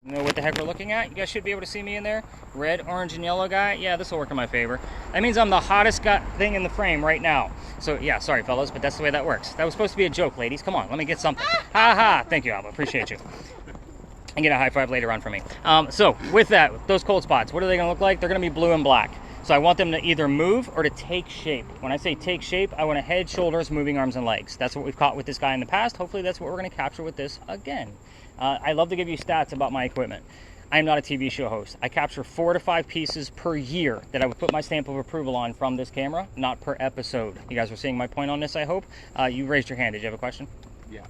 Know what the heck we're looking at? You guys should be able to see me in there. Red, orange, and yellow guy. Yeah, this will work in my favor. That means I'm the hottest thing in the frame right now. So yeah, sorry fellas, but that's the way that works. That was supposed to be a joke, ladies. Come on, let me get something. Ha ha! Thank you, Alba. Appreciate you. And get a high five later on from me. So with that, those cold spots, what are they going to look like? They're going to be blue and black. So I want them to either move or to take shape. When I say take shape, I want a head, shoulders, moving arms, and legs. That's what we've caught with this guy in the past. Hopefully that's what we're going to capture with this again. I love to give you stats about my equipment. I am not a TV show host. I capture 4 to 5 pieces per year that I would put my stamp of approval on from this camera, not per episode. You guys are seeing my point on this, I hope. You raised your hand. Did you have a question? Yeah.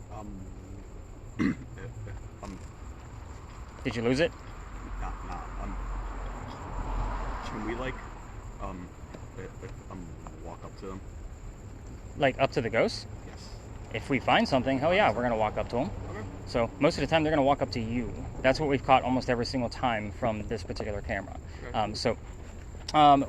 Did you lose it? Can we walk up to them? Like up to the ghosts? Yes. If we find something, hell yeah, we're gonna walk up to them. Okay. So most of the time they're gonna walk up to you. That's what we've caught almost every single time from this particular camera. Okay.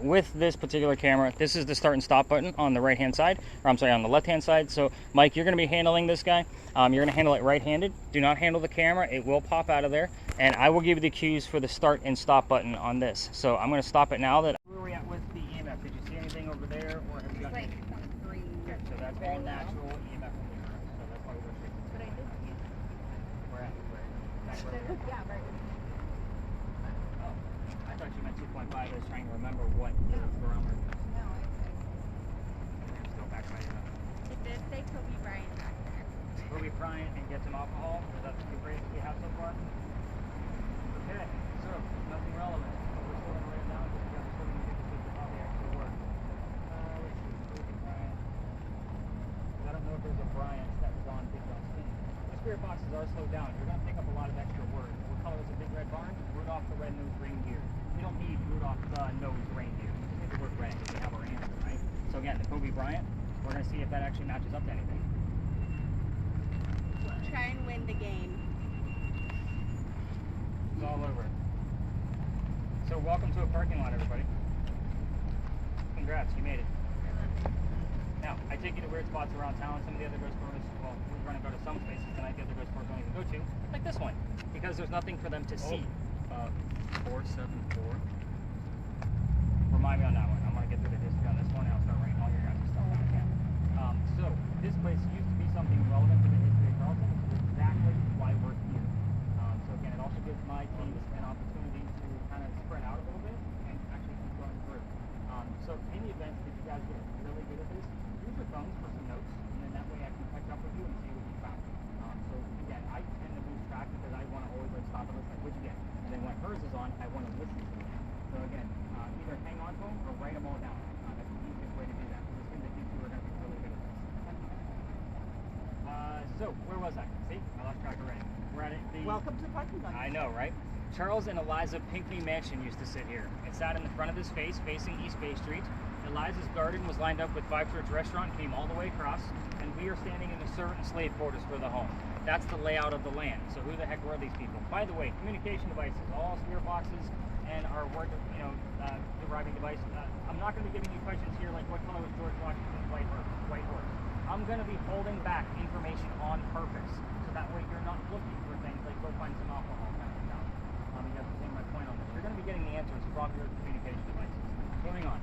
With this particular camera, this is the start and stop button on the right-hand side, or I'm sorry, on the left-hand side. So Mike, you're gonna be handling this guy. You're gonna handle it right-handed. Do not handle the camera, it will pop out of there. And I will give you the cues for the start and stop button on this. So I'm gonna stop it now. Where are we at with the EMF? Did you see anything over there, or have you got anything? Green. Okay, so that's all natural EMF over there. So that's why we go straight to the. But I did see it. Where at? Yeah, right. Oh, I thought you meant 2.5. I was trying to remember what the barometer was. No, I'm still back by your it did say Kobe Bryant back there. Kobe Bryant and get some alcohol. Is that the greatest we have so far? Okay, so nothing relevant. But we're still going to write it down because we got to still get this to how they actually work. Let's see, Kobe Bryant. I don't know if there's a Bryant that was on Big John's team. The spirit boxes are slowed down. You're going to pick up a lot of extra words. What color is a big red barn? Rudolph the red-nosed reindeer. You don't need Rudolph the nosed reindeer. You just need the word red. We have our answer, right? So again, the Kobe Bryant, we're going to see if that actually matches up to anything. Try and win the game. It's all over. So welcome to a parking lot, everybody. Congrats, you made it. Now, I take you to weird spots around town. Some of the other ghost stores, well, we're going to go to some places tonight the other ghost stores don't even go to, like this one, because there's nothing for them to see. 474. Remind me on that one. I'm going to get through the history on this one, and I'll start writing all your guys' stuff down again. So, this place used to be something relevant to the history of Carlton, which is exactly why we're here. So again, it also gives my teams an opportunity to kind of spread out a little bit and actually keep going through. So in the event that you guys get really good at this, use your phones for some notes, and then that way I can catch up with you and see what you found. So again, I tend to lose track because I want to always stop and listen, which again, and then when hers is on, I want to listen to them. So again, either hang on to them or write them all down. That's the easiest way to do that. Because it seems like you two are going to be really good at this. So where was I? See, I lost track already. We're at the. Welcome to the parking lot. I know, right? Charles and Eliza Pinckney Mansion used to sit here. It sat in the front of this face, facing East Bay Street. Eliza's garden was lined up with Five Church Restaurant, came all the way across, and we are standing in the servant and slave quarters for the home. That's the layout of the land. So who the heck were these people? By the way, communication devices, all spirit boxes, and our word, deriving device. I'm not going to be giving you questions here like what color was George Washington's white horse. I'm going to be holding back information on purpose, so that way you're not looking for things like go find some alcohol kind of stuff. You have to see my point on this. You're going to be getting the answers from your communication devices. Moving on.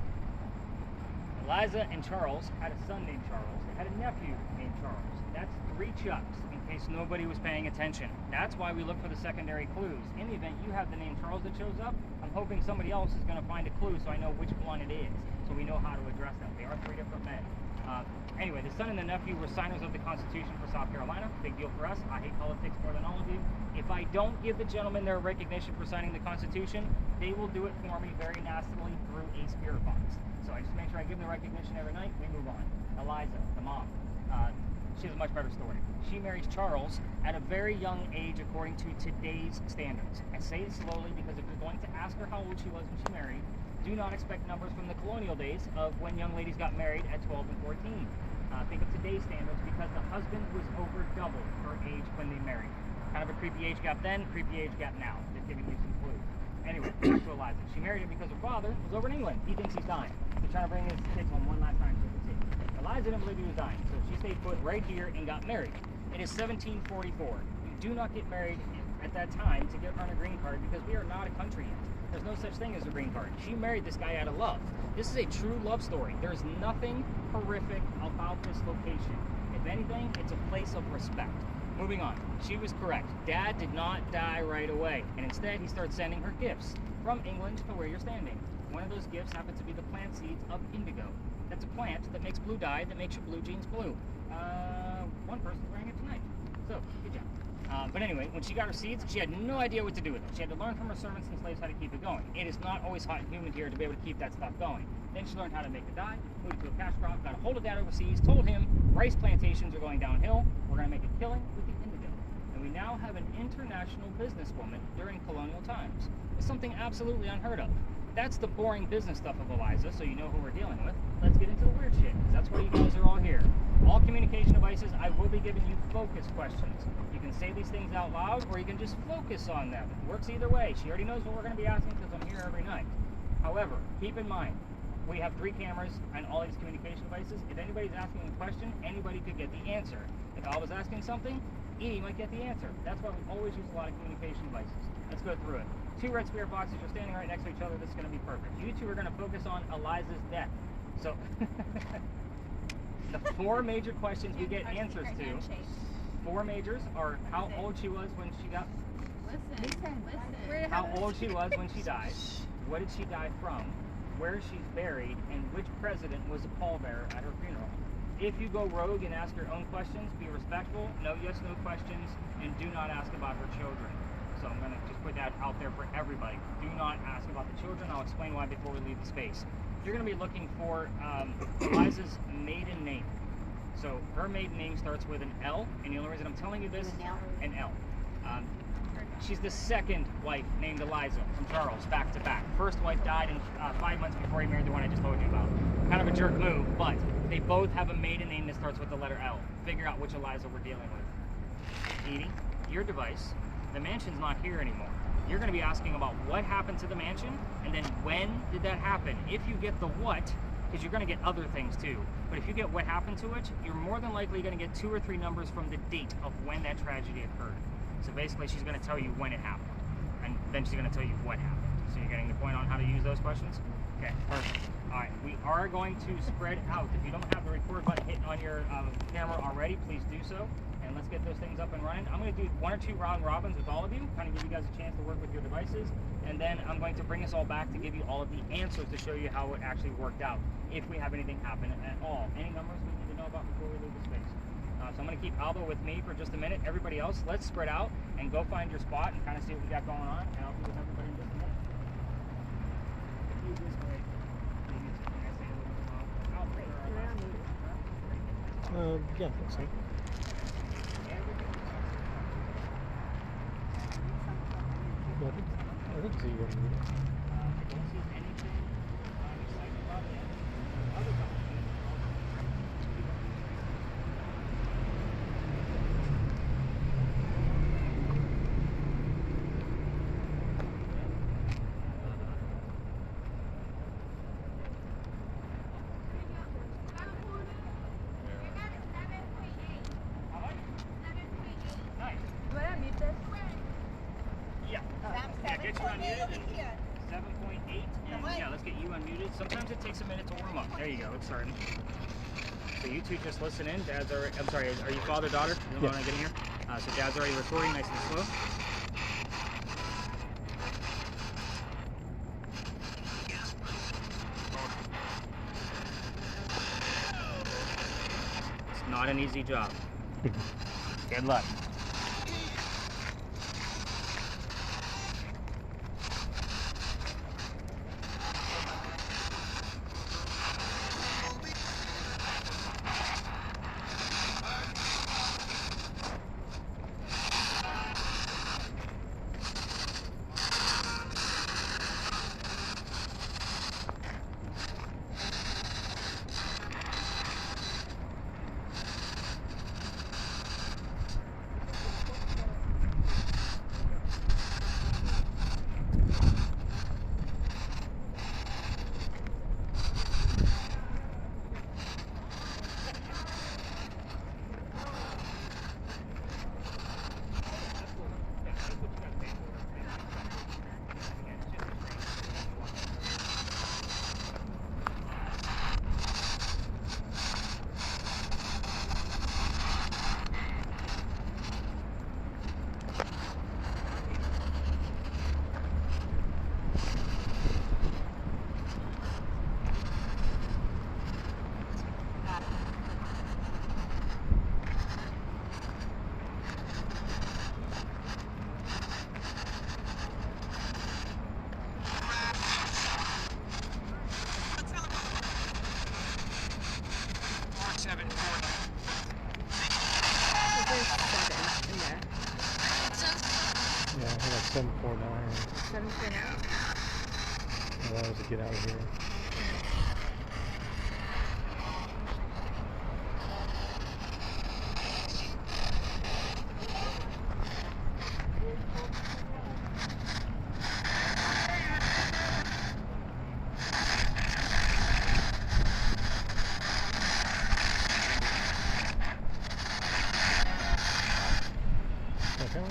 Eliza and Charles had a son named Charles. They had a nephew named Charles. That's 3 Chucks, in case nobody was paying attention. That's why we look for the secondary clues. In the event you have the name Charles that shows up, I'm hoping somebody else is going to find a clue so I know which one it is, so we know how to address them. They are 3 different men. Anyway, the son and the nephew were signers of the Constitution for South Carolina. Big deal for us. I hate politics more than all of you. If I don't give the gentlemen their recognition for signing the Constitution, they will do it for me very nastily through a spirit box. So I just make sure I give them the recognition every night. We move on. Eliza, the mom, she has a much better story. She marries Charles at a very young age according to today's standards. I say it slowly because if you're going to ask her how old she was when she married, do not expect numbers from the colonial days of when young ladies got married at 12 and 14. Think of today's standards because the husband was over double her age when they married. Kind of a creepy age gap then, creepy age gap now. Just giving you some clues. Anyway, back to Eliza. She married him because her father was over in England. He thinks he's dying. He's trying to bring his kids home one last time so he can see. Eliza didn't believe he was dying, so she stayed put right here and got married. It is 1744. You do not get married at that time to earn a green because we are not a country yet. There's no such thing as a green card. She married this guy out of love. This is a true love story. There's nothing horrific about this location. If anything, it's a place of respect. Moving on. She was correct. Dad did not die right away, and instead he starts sending her gifts from England to where you're standing. One of those gifts happens to be the plant seeds of indigo. That's a plant that makes blue dye that makes your blue jeans blue. One person's wearing it tonight. So, good job. But anyway, when she got her seeds, she had no idea what to do with them. She had to learn from her servants and slaves how to keep it going. It is not always hot and humid here to be able to keep that stuff going. Then she learned how to make the dye, moved to a cash crop, got a hold of that overseas, told him rice plantations are going downhill, we're going to make a killing with the indigo. And we now have an international businesswoman during colonial times. It's something absolutely unheard of. That's the boring business stuff of Eliza, so you know who we're dealing with. Let's get into the weird shit, because that's why you guys are all here. All communication devices, I will be giving you focus questions. You can say these things out loud, or you can just focus on them. It works either way. She already knows what we're going to be asking because I'm here every night. However, keep in mind, we have 3 cameras on all these communication devices. If anybody's asking a question, anybody could get the answer. If I was asking something, Edie might get the answer. That's why we always use a lot of communication devices. Let's go through it. 2 red spirit boxes are standing right next to each other. This is going to be perfect. You 2 are going to focus on Eliza's death. So, the 4 major questions we get answers to. 4 majors are how old she was when she got. Listen. How old she was when she died. What did she die from? Where she's buried, and which president was a pallbearer at her funeral. If you go rogue and ask your own questions, be respectful, no yes, no questions, and do not ask about her children. So I'm going to just put that out there for everybody. Do not ask about the children. I'll explain why before we leave the space. You're going to be looking for Eliza's maiden name. So her maiden name starts with an L, and the only reason I'm telling you this, an L. She's the second wife named Eliza from Charles, back to back. First wife died in 5 months before he married the one I just told you about. Kind of a jerk move, but they both have a maiden name that starts with the letter L. Figure out which Eliza we're dealing with. Edie, your device, the mansion's not here anymore. You're going to be asking about what happened to the mansion, and then when did that happen. If you get the what, because you're going to get other things too, but if you get what happened to it, you're more than likely going to get 2 or 3 numbers from the date of when that tragedy occurred. So basically, she's going to tell you when it happened, and then she's going to tell you what happened. So you're getting the point on how to use those questions? Okay, perfect. All right, we are going to spread out. If you don't have the record button hit on your camera already, please do so, and let's get those things up and running. I'm going to do 1 or 2 round robins with all of you, kind of give you guys a chance to work with your devices, and then I'm going to bring us all back to give you all of the answers to show you how it actually worked out, if we have anything happen at all. Any numbers we need to know about before we leave the space? So I'm going to keep Alba with me for just a minute. Everybody else, let's spread out and go find your spot and kind of see what we got going on, and I'll be with everybody in just a minute. This way. Maybe it's when I say a little bit low. I'll bring her up. Yeah, I think so. I think so. I don't see anything exciting about it. Other than get you unmuted. 7.8, and yeah, let's get you unmuted. Sometimes it takes a minute to warm up. There you go, it's starting. So you 2 just listen in. Dad's already, I'm sorry, are you father, daughter? You know when I get in here? So Dad's already recording, nice and slow. It's not an easy job. Good luck. Sun's been out. Well, that was to get out of here. Okay.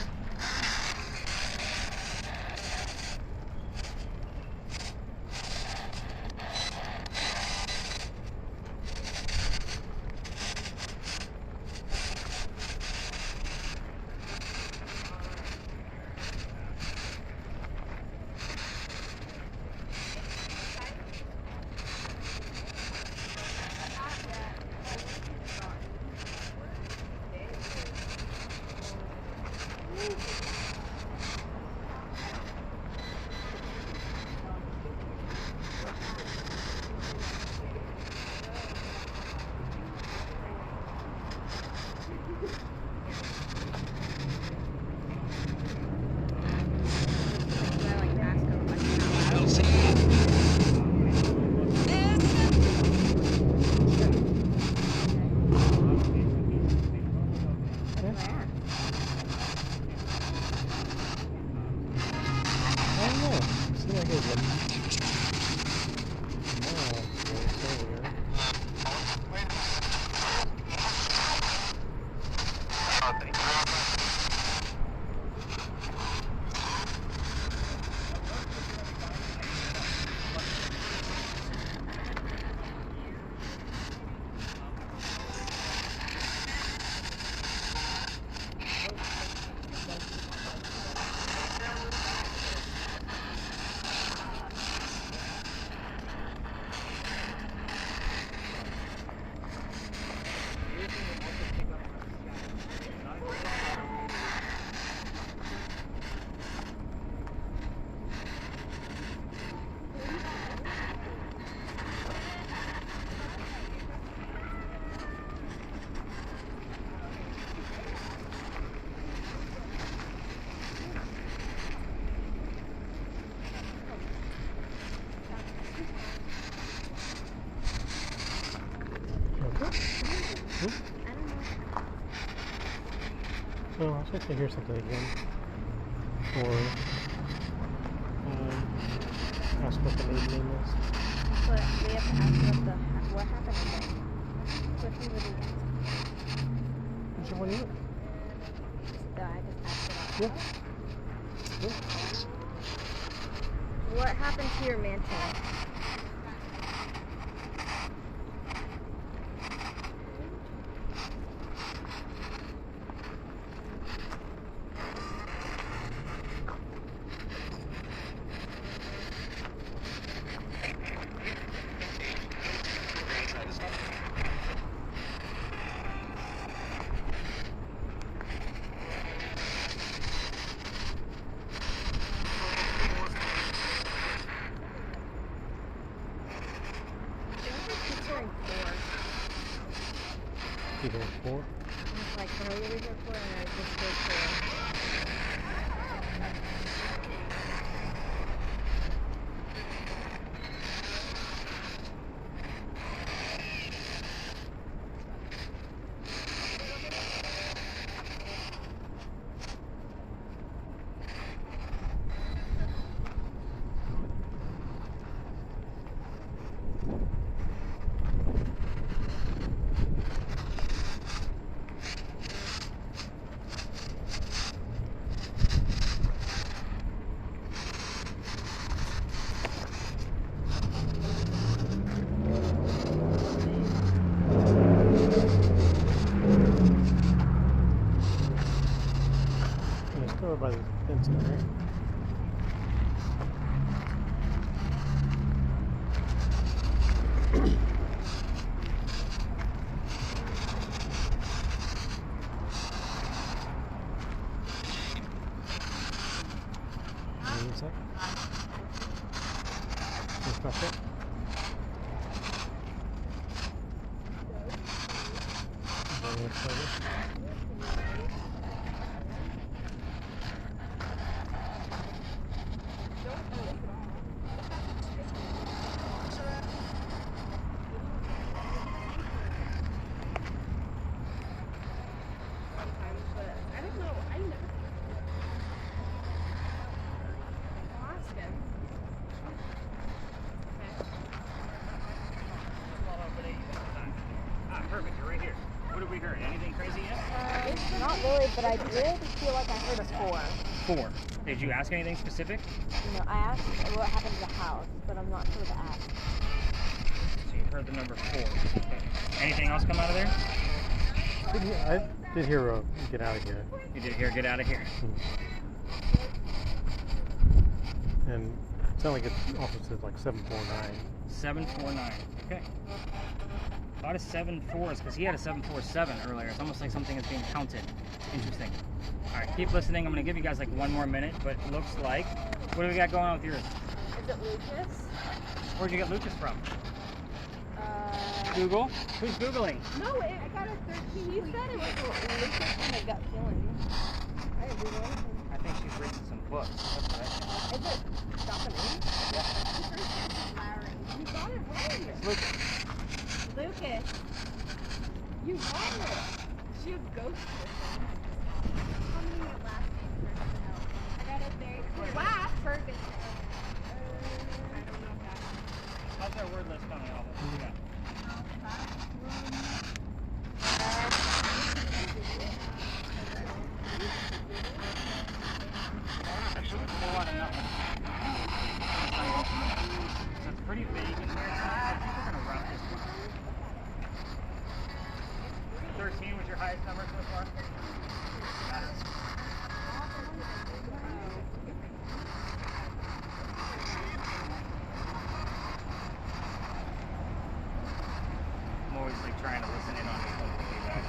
Well, I was supposed to hear something again. Or ask what the maiden name is. But we have to ask what happened today. What he would have Which one is it? So I just asked it Yeah. out. Yeah. What happened to your mantle? Either 4. Like earlier we were 4 and I just did 4. Over by the fence in there. Inside. Just back up. but I did feel like I heard a 4. 4. Did you ask anything specific? You know, I asked what happened to the house, but I'm not sure to ask. So you heard the number 4. Okay. Anything else come out of there? I did hear a get out of here. You did hear get out of here. And it sounded like it also said like 749. 749. Okay. Thought of 7/4s because he had a 747 earlier. It's almost like something is being counted. Interesting. All right, keep listening. I'm going to give you guys like 1 more minute, but it looks like, what do we got going on with yours? Is it Lucas? Where'd you get Lucas from? Google? Who's Googling? No, I got a 13. He said it was Lucas from a gut feeling. I didn't Google anything. I think she's reading some books. That's what I think. Is it Stephanie? Yeah. Larry. You got it right. It's Lucas. Lucas. You got it. She has ghost person. How many last names are to know? I got it very clear. Wow, Ferguson. I don't know that. How's our word list coming out? What do you got? So it's pretty vague in here. I think we're going to wrap this one. 13 was your highest number so far? Got it. I'm always like trying to listen in on this one with you guys.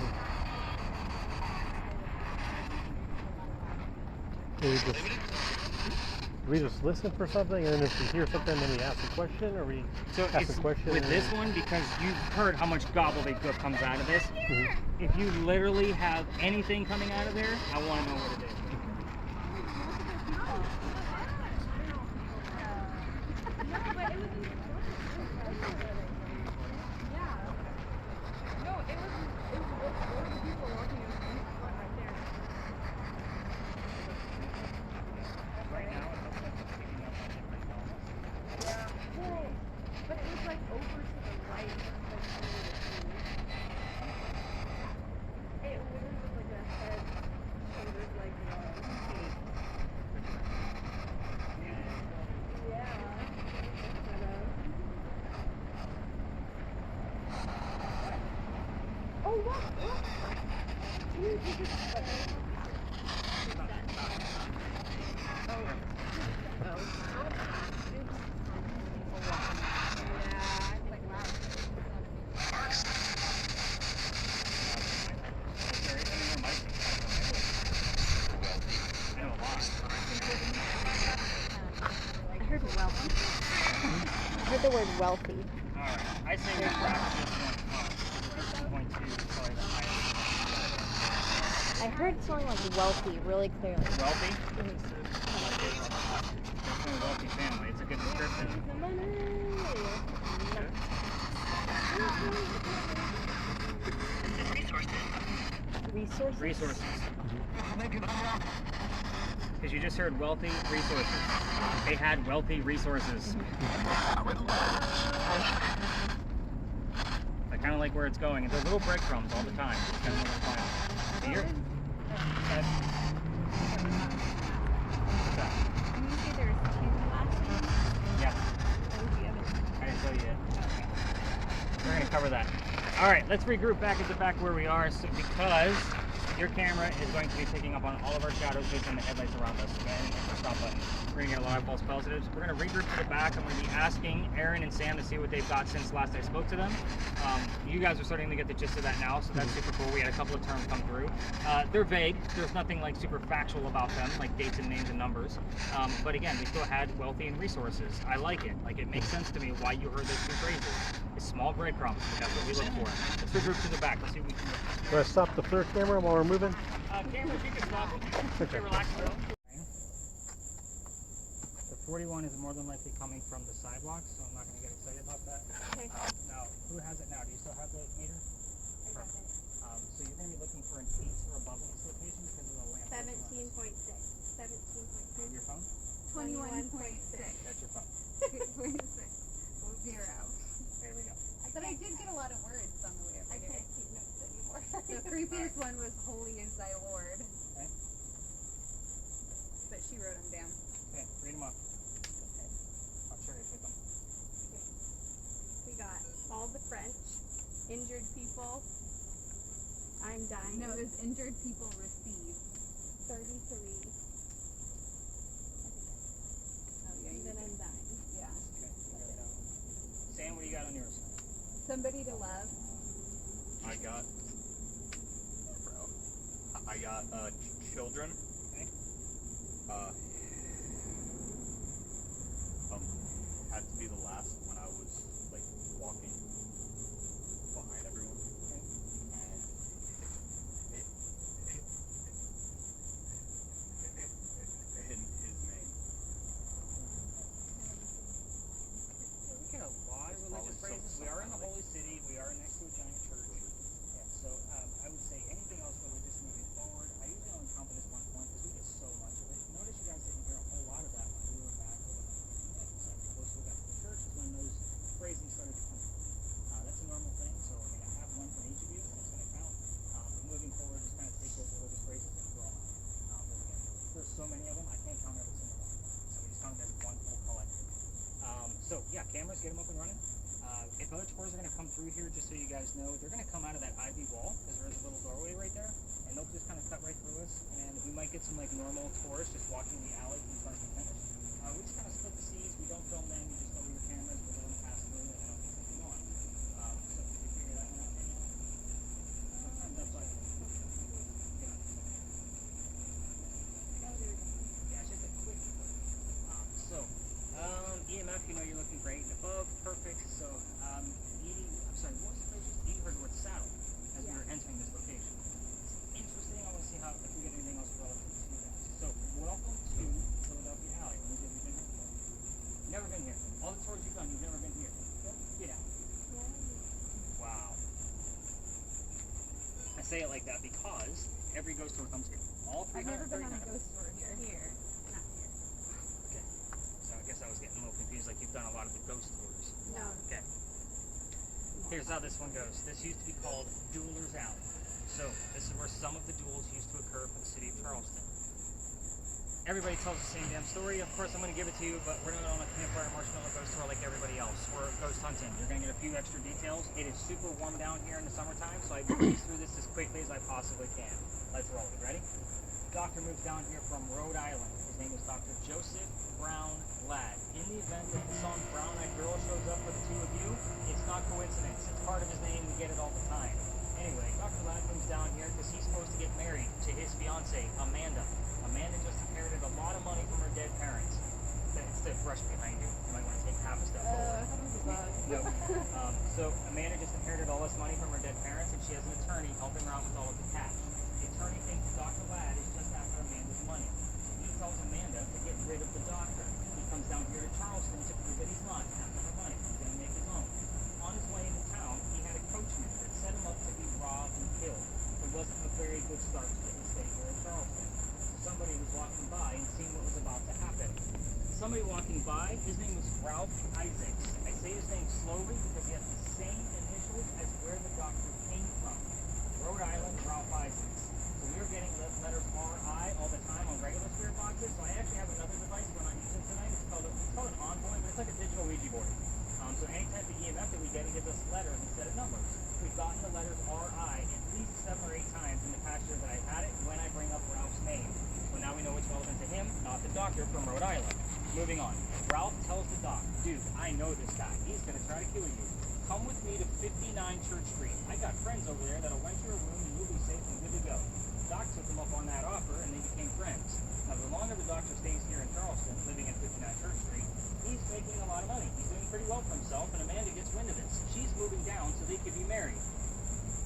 Do we just listen for something, and then if we hear something, then we ask a question, or we So ask it's a question? with this one, because you've heard how much gobbledygook comes out of this. If you literally have anything coming out of there, I want to know what it is. Right now, it looks like it's picking up on different tones. But it was like over to the right. It literally was like a head, shoulders, like yeah. Oh, what? Dude, you just I heard wealthy. I heard the word wealthy. Alright, I say we practice this one. 2.2 is probably the highest. I heard something like wealthy really clearly. Wealthy? Definitely a wealthy family. It's a good description. Resources. Resources. Because you just heard wealthy resources. They had wealthy resources. I kind of like where it's going. And they're little breadcrumbs all the time. It's kind of what I'm finding. So you're... What's that? Can you say there's 2 last names? Yeah. I didn't tell you yet. We're going to cover that. All right, let's regroup back at the back where we are. So because your camera is going to be picking up on all of our shadows based on the headlights around us. Okay, and the stop button. We're going to get a lot of false positives. We're going to regroup to the back. I'm going to be asking Aaron and Sam to see what they've got since last I spoke to them. You guys are starting to get the gist of that now, so that's super cool. We had a couple of terms come through. They're vague. There's nothing like super factual about them, like dates and names and numbers. But again, we still had wealthy and resources. I like it. Like, it makes sense to me why you heard those 2 phrases. It's small breadcrumbs. That's what we look for. Let's regroup to the back. Let's see what we can do. Do I stop the third camera while we're moving? Cameras, you can stop. Okay. Relax a little. The 41 is more than likely coming from the sidewalk, so I'm not going to get excited about that. Okay. Now, who has it now? Do you still have the meter? I got it. So you're going to be looking for an 8 or above in this location because of the lamp. 17.6. 17.6. Do you have your phone? 21.6. That's your phone. 0. There we go. But I did get a lot of words on the way over I here. can't keep notes anymore. The creepiest one was "Holy is Thy Lord." She wrote them down. Okay, read them off. I'll cherry pick them. We got all the French, injured people, I'm dying. No, it was injured people received. 33, Oh yeah, and then I'm dying. yeah. Okay, you got that one. Sam, what do you got on yours? Somebody to love. I got. Bro. I got children. Okay. Had to be the last when I was like walking behind everyone. Okay. And in his name. We get a lot of religious Probably phrases. so- We are in the Holy City. We are next to a giant church. Yeah, so I would say anything else religious moving forward. I usually only count it as one point because we get so much of it. Notice you guys didn't hear a whole lot of that when we were back over the closer we got to the church is when those phrasing started to come. That's a normal thing. So we're gonna have one from each of you, and it's gonna count. But moving forward, just kind of take those religious phrases and throw them out. There's so many of them, I can't count every single one. So we just count them as one full collection. So yeah, cameras, get them up and running. If other tours are going to come through here, just so you guys know, they're going to come out of that ivy wall because there is a little doorway right there, and they'll just kind of cut right through us. And we might get some like normal tourists just walking the alley from start to finish. We just kind of split the seas. We don't film them. You just go with your cameras. We'll let them pass through and they'll continue on. So did you figure that one out? Sometimes that's like. Yeah, it's just a quick one. EMF, you know you're looking great. Above, perfect. So, Edie, I'm sorry, what was the phrase? Edie heard the word saddle as we were entering this location. It's interesting. I want to see how, if we get anything else relative to you guys. So, welcome to Philadelphia Alley. Let me see if you've been here before. Never been here. All the tours you've done, you've never been here. Get out. Wow. I say it like that because every ghost tour comes here. All I've never been 339 on a of them. ghost tour here. Here, not here. Okay. So I guess I was getting a little confused, like you've done a lot of the ghost tours. No. Okay. Here's how this one goes. This used to be called Duelers Alley. So this is where some of the duels used to occur for the city of Charleston. Everybody tells the same damn story. Of course, I'm going to give it to you, but we're not on a campfire marshmallow ghost tour like everybody else. We're ghost hunting. You're going to get a few extra details. It is super warm down here in the summertime, so I breeze through this as quickly as I possibly can. Let's roll. You ready? Doctor moves down here from Rhode Island. His name is Dr. Joseph Brown Ladd. In the event that the song Brown Eyed Girl shows up for the two of you, it's not coincidence. It's part of his name. We get it all the time. Anyway, Dr. Ladd moves down here because he's supposed to get married to his fiancee, Amanda. Amanda just inherited a lot of money from her dead parents. It's the brush behind you. You might want to take half a step forward. No. So Amanda just inherited all this money from her dead parents, and she has an attorney helping her out with all of the cash. The attorney thinks Dr. Ladd is just after Amanda's money. So he tells Amanda to get rid of the doctor. He comes down here to Charleston to prove that he's not after her money. He's going to make his own. On his way into town, he had a coachman that set him up to be robbed and killed. It wasn't a very good start to his stay here in Charleston. Somebody was walking by and seeing what was about to happen. Somebody walking by, his name was Ralph Isaacs. I say his name slowly because he has the same initials as where the doctor came from. Rhode Island, Ralph Isaacs. So we are getting letters R-I all the time on regular spirit boxes. So I actually have another device we're not using tonight. It's called an Envoy, but it's like a digital Ouija board. So any type of EMF that we get, it gives us letters instead of numbers. We've gotten the letters R-I at least 7 or 8 times in the past year that I've had it when I bring up Ralph's name. So now we know it's relevant to him, not the doctor from Rhode Island. Moving on. Ralph tells the doc, dude, I know this guy. He's going to try to kill you. Come with me to 59 Church Street. I got friends over there that'll rent you a room and you'll be safe and good to go. Doc took him up on that offer and they became friends. Now, the longer the doctor stays here in Charleston, living at 59 Church Street, he's making a lot of money. He's doing pretty well for himself, and Amanda gets wind of this. She's moving down so they could be married.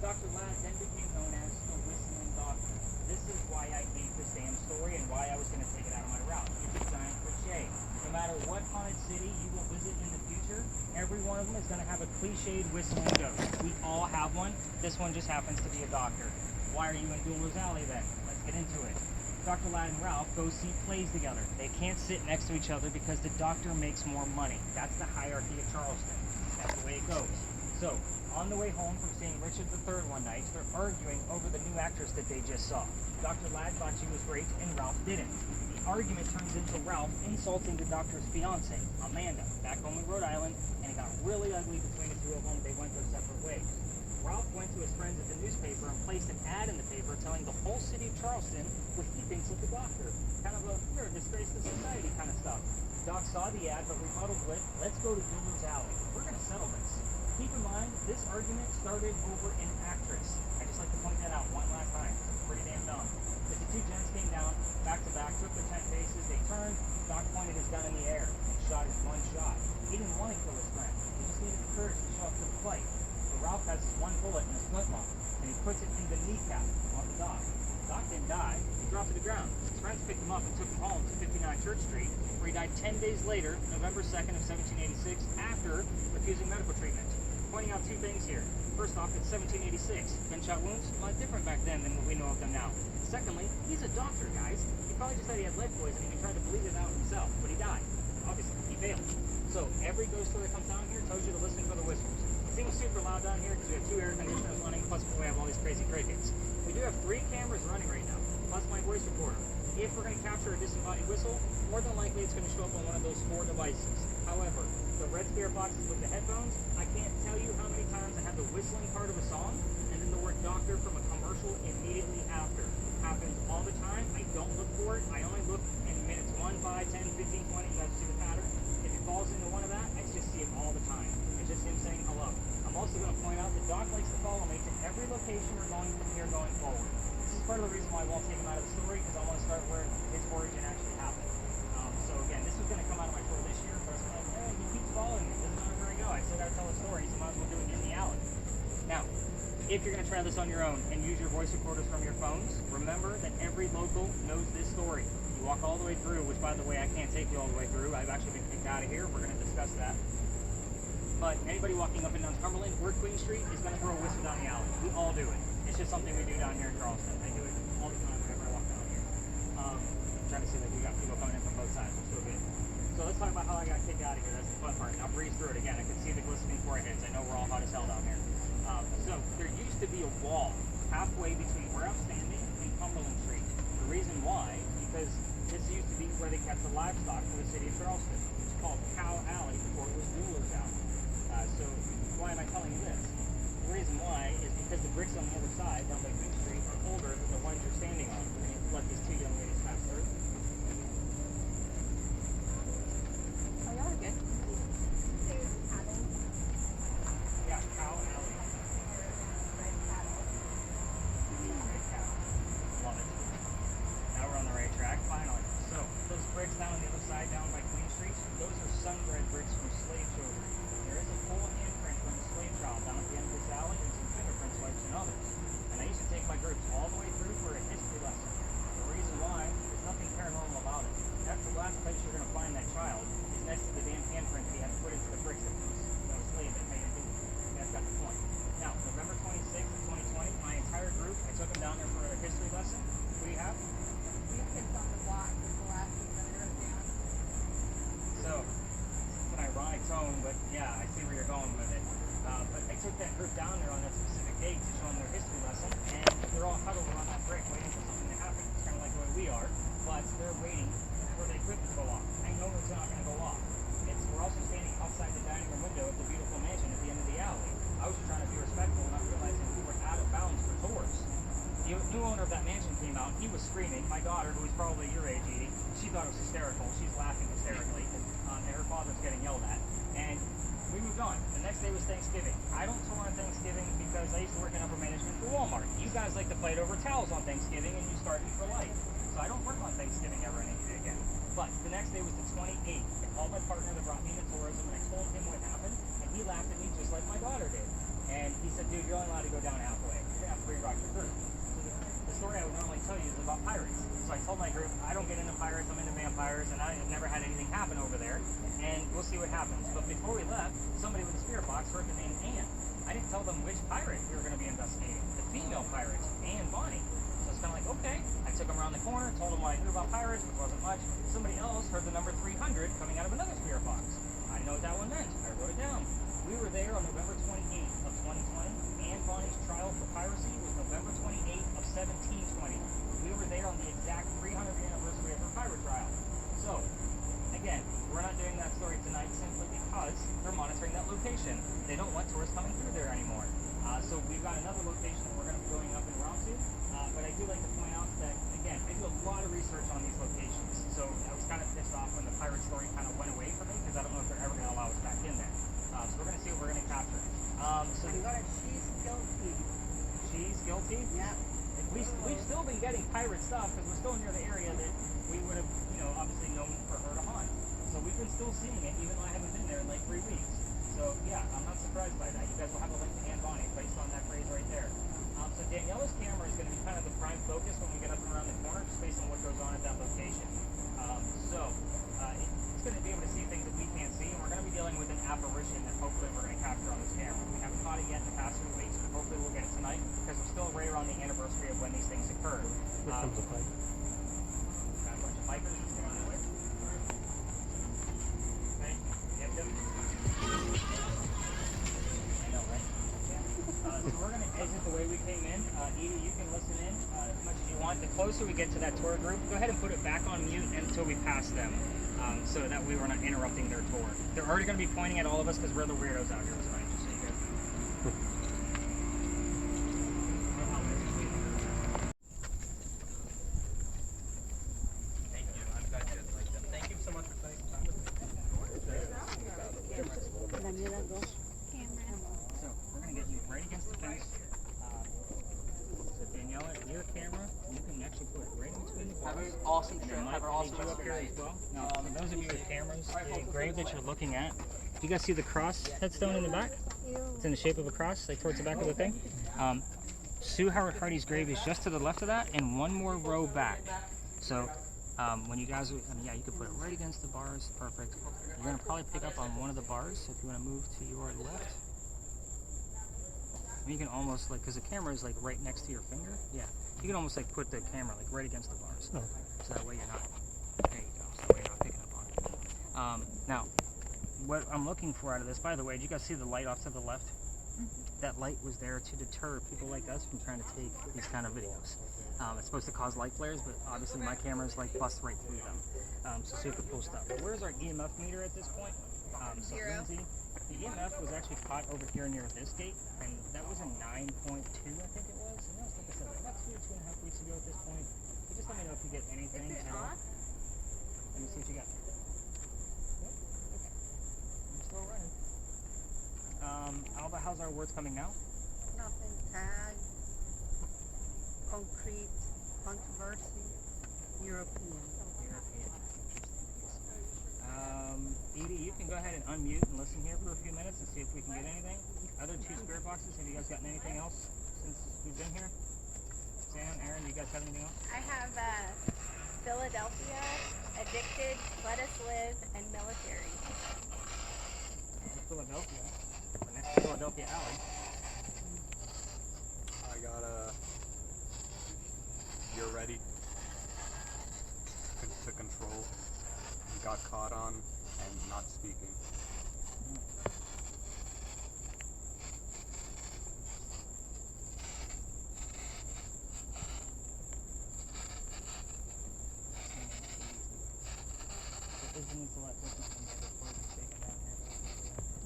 Dr. Ladd then became known as the Whistling Doctor. This is why I hate this damn story and why I was going to take it out of my route. It's a giant cliche. No matter what haunted city you will visit in the future, every one of them is going to have a cliched whistling ghost. We all have one. This one just happens to be a doctor. Why are you in Duelers Alley then? Let's get into it. Dr. Ladd and Ralph go see plays together. They can't sit next to each other because the doctor makes more money. That's the hierarchy of Charleston. That's the way it goes. So, on the way home from seeing Richard III one night, they're arguing over the new actress that they just saw. Dr. Ladd thought she was great and Ralph didn't. He argument turns into Ralph insulting the doctor's fiance, Amanda, back home in Rhode Island, and it got really ugly between the two of them. They went their separate ways. Ralph went to his friends at the newspaper and placed an ad in the paper telling the whole city of Charleston what he thinks of the doctor. Kind of a, you're a disgrace to society kind of stuff. Doc saw the ad but rebutted with, let's go to Google's Alley. We're going to settle this. Keep in mind, this argument started over an actress. I just like to point that out one last time. It's pretty damn dumb. But the two gents came down, back to back, took their 10 paces, they turned, Doc pointed his gun in the air and shot his one shot. He didn't want to kill his friend. He just needed the courage to show up to the fight. So Ralph has his one bullet in his flintlock, and he puts it in the kneecap of the Doc. Doc didn't die. He dropped to the ground. His friends picked him up and took him home to 59 Church Street, where he died 10 days later, November 2nd of 1786, after refusing medical treatment. Pointing out two things here. First off, it's 1786. Gunshot wounds, a lot different back then than what we know of them now. Secondly, he's a doctor, guys. He probably just said he had lead poisoning and tried to bleed it out himself, but he died. Obviously, he failed. So every ghost story that comes down here tells you to listen for the whistles. It seems super loud down here because we have 2 air conditioners running, plus we have all these crazy crickets. We do have 3 cameras running right now, plus my voice recorder. If we're going to capture a disembodied whistle, more than likely it's going to show up on one of those 4 devices. However, the red spirit boxes with the headphones, I can't tell you how many times I have the whistling part of a song and then the word doctor from a commercial immediately after. Happens all the time. I don't look for it. I only look in minutes 1, 5, 10, 15, 20. You guys see the pattern? If it falls into one of that, I just see it all the time. It's just him saying hello. I'm also going to point out that Doc likes to follow me to every location we're going from here going forward. This is part of the reason why I won't take him out of the story, because I want to start where his origin actually happened. So again, this was going to come out of my tour this year, but I was like, hey, he keeps following me. Doesn't matter where I go. I still got to tell a story, so might as well do it in the alley. Now, if you're going to try this on your own and use your voice recorders from your phones, remember that every local knows this story. You walk all the way through, which by the way, I can't take you all the way through. I've actually been kicked out of here. We're going to discuss that. But anybody walking up and down Cumberland or Queen Street is going to throw a whistle down the alley. We all do it. It's just something we do down here in Charleston. I do it all the time whenever I walk down here. I'm trying to see that we got people coming in from both sides. We're still good. So let's talk about how I got kicked out of here. That's the fun part. I'll breeze through it again. I can see the glistening foreheads. I know we're all hot as hell down here. So there used to be a wall halfway between where I'm standing and Cumberland Street. The reason why, because this used to be where they kept the livestock for the city of Charleston. It's called Cow Alley before it was Ruler's Alley. So why am I telling you this? The reason why is because the bricks on the other side, down by Queen Street, are older than the ones you're standing on. We're going to let these 2 young ladies pass through. Oh, y'all are good. There's cattle. Yeah, Cow Alley. Red cattle. Great cow. Love it. Now we're on the right track, finally. So, those bricks down on the other side, down by Queen Street, those are sun-bred bricks from slave children. There is a full handprint from the slave trial down at the end of this alley, and some fingerprint swipes and others. And I used to take my groups all the way through for a history lesson. The reason why, there's nothing paranormal about it. That's the last place you're going to find that child, is next to the damn handprint that he had to put into the bricks that was slave that made it do. You guys got the point. Now, November 26th of 2020, my entire group, I took them down there for a history lesson. What do you have? We have kids on the block with the last thing that I wrote down. So, it's an ironic tone, but yeah, I see where you're going with it. But I took that group down there on that specific date to show them their history lesson, and they're all huddled around that brick waiting for something to happen. It's kind of like the way we are, but they're waiting for the equipment to go off. I know it's not going to go off. We're also standing outside the dining room window of the beautiful mansion at the end of the alley. I was just trying to be respectful, not realizing we were out of bounds for tours. The new owner of that mansion came out. He was screaming. My daughter, who is probably your age, Edie, she thought it was hysterical. She's laughing hysterically, and her father's getting yelled at. And we moved on. The next day was Thanksgiving. I don't tour on Thanksgiving because I used to work in upper management for Walmart. You guys like to fight over towels on Thanksgiving, and you start me for life. So I don't work on Thanksgiving ever again. But the next day was the 28th. I called my partner that brought me into tourism, and I told him what happened, and he laughed at me just like my daughter did. And he said, dude, you're only allowed to go down halfway. You're going to have to re-rock your group. The story I would normally tell you is about pirates. So I told my group, I don't get into pirates, I'm into vampires, and I have never had anything happen over there, and we'll see what happens. But before we left, somebody with a spirit box heard the name Anne. I didn't tell them which pirate we were going to be investigating. The female pirate, Anne Bonnie. So it's kind of like, okay. I took them around the corner, told them what I knew about pirates, which wasn't much. Somebody else heard the number 300 coming out of another spirit box. I didn't know what that one meant. I wrote it down. We were there on November 28th of 2020. Anne Bonnie's trial for piracy was November 28th of 1720. We were there on the exact 300th anniversary of her pirate trial. pirate stuff because we're still near the area that we would have, obviously known for her to hunt. So we've been still seeing it, even though I haven't been there in like 3 weeks. So yeah, I'm not surprised by that. You guys will have a link to Ann Bonnie based on that phrase right there. So Daniela's camera is going to be kind of the prime focus when we get up and around the corner, just based on what goes on at that location. It's going to be able to see things that we can't see, and we're going to be dealing with an apparition that hopefully we're going to capture on this camera. We haven't caught it yet in the past few weeks, but hopefully we'll get it tonight because we're still right around the anniversary of when these things occurred. Here comes a bike. Got a bunch of bikers just going that way. Okay. Yep. I know, right? Yeah. So we're going to exit the way we came in. Edie, you can listen in as much as you want. The closer we get to that tour group, go ahead and put it back on mute until we pass them. So that we were not interrupting their tour. They're already going to be pointing at all of us because we're the weirdos out here tonight, just so you guys know. Thank you. I'm glad you guys like them. Thank you so much for spending time with me. So we're going to get you right against the fence. So Daniela, your camera, you can actually put it right in between the bars. Have an awesome trip. Have an awesome You rest up of your here night. as well. Now, for those of you with cameras, the grave that you're looking at, do you guys see the cross headstone in the back? It's in the shape of a cross, like towards the back of the thing. Sue Howard Hardy's grave is just to the left of that, and one more row back. So when you guys, yeah, you can put it right against the bars. Perfect. You're gonna probably pick up on one of the bars. So if you want to move to your left, and you can almost because the camera is like right next to your finger. Yeah. You can almost put the camera right against the bars, Oh. so that way you're not. There you go. So that way you're not picking up on it. Now, what I'm looking for out of this, by the way, did you guys see the light off to the left? That light was there to deter people like us from trying to take these kind of videos. It's supposed to cause light flares, but obviously my cameras bust right through them. So super cool stuff. But where's our EMF meter at this point? So Zero. Lindsay, the EMF was actually caught over here near this gate, and that was a 9.2, I think it was. And that was, like I said, about 2.5 weeks ago at this point. So just let me know if you get anything. Is it at all. off? Let me see what you got. Yep. Okay. I'm still running. Alba, how's our words coming now? Nothing. Tag. Concrete. Controversy. European. Edie, you can go ahead and unmute and listen here for a few minutes and see if we can get anything. Other two spirit boxes, have you guys gotten anything else since we've been here? Sam, Aaron, do you guys have anything else? I have Philadelphia, addicted, let us live, and military. Philadelphia. The next Philadelphia alley. I got you're ready to control. Got caught on and not speaking.